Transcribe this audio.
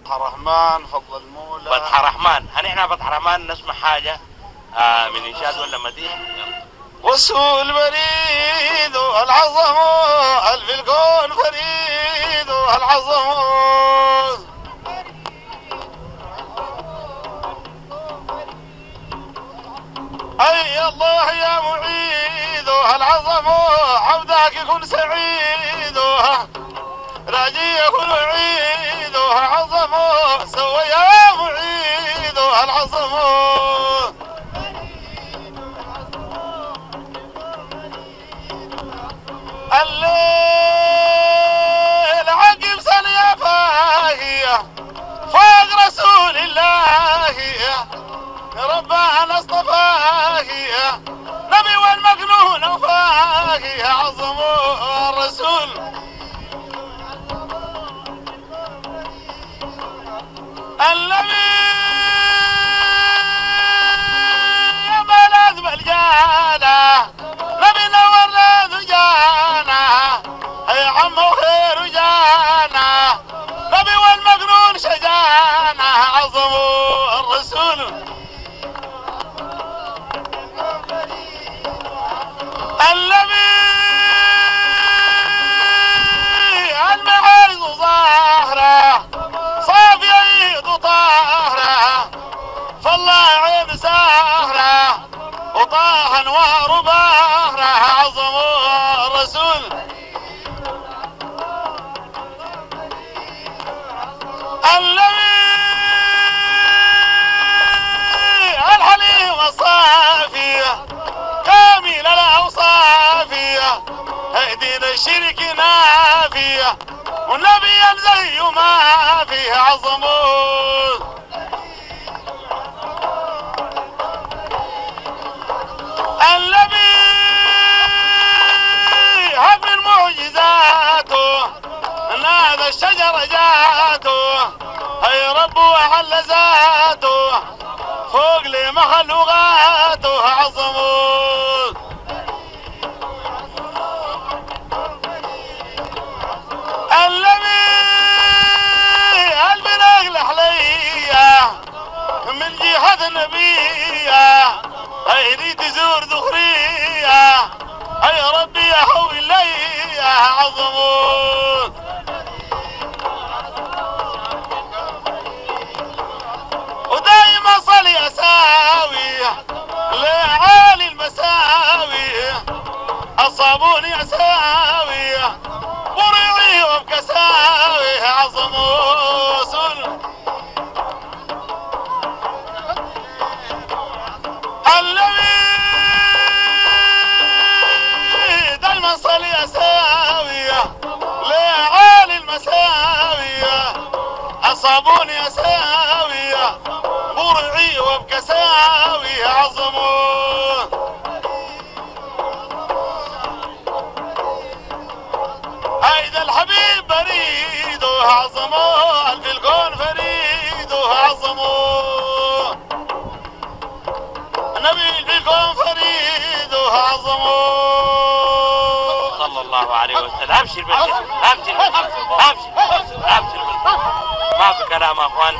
فتح رحمن فضل المولى. فتح رحمن، هل احنا فتح رحمن نسمع حاجة من إنشاد ولا مديح؟ وسوء البريد العظم الف الكون فريد العظم. اي الله يا معيد العظم عبدك يكون سعيد راجي يكون عيد العظم سوى يا معيد العظم. الليل عقب سنة فاهية فوق رسول الله ربنا اصطفاه نبي والمجنون وفاه عظم الرسول. النبي يا ملاذ بالجانة نبي نور ذجانة يا عمو خير جانا نبي والمجنون شجانا عظم الرسول. النبي المعز ظاهره صافي يد طاهره فالله عين ساهره وطاح انوار باهره عظم الرسول. النبي الحليم الصافيه كامل الاوصافيه دين الشرك نافيه والنبي زي ما فيه عظم. النبي هب من معجزاته نادى الشجر جاته هي رب وحل ذاته فوق لمخلوقاته عظم. النبي البلاغ الحلية من جهة النبية هيدي تزور ذخرية هيا ربي يا حوي لي عظم. ودايما صلي اساوي لعالي المساوي الصابون اساوي بريعي وبكساوي عظم وسل. النبي دايما صلي اساوي لعالي المساوي الصابون اساوي برعي وبكساوي عظم. هيدا الحبيب بريد عظم الف الكون فريد عظم. النبي الف الكون فريد عظم صلى الله عليه وسلم. ابشر بالجنة، ابشر بالجنة، ابشر ابشر. ما في كلام يا اخوان.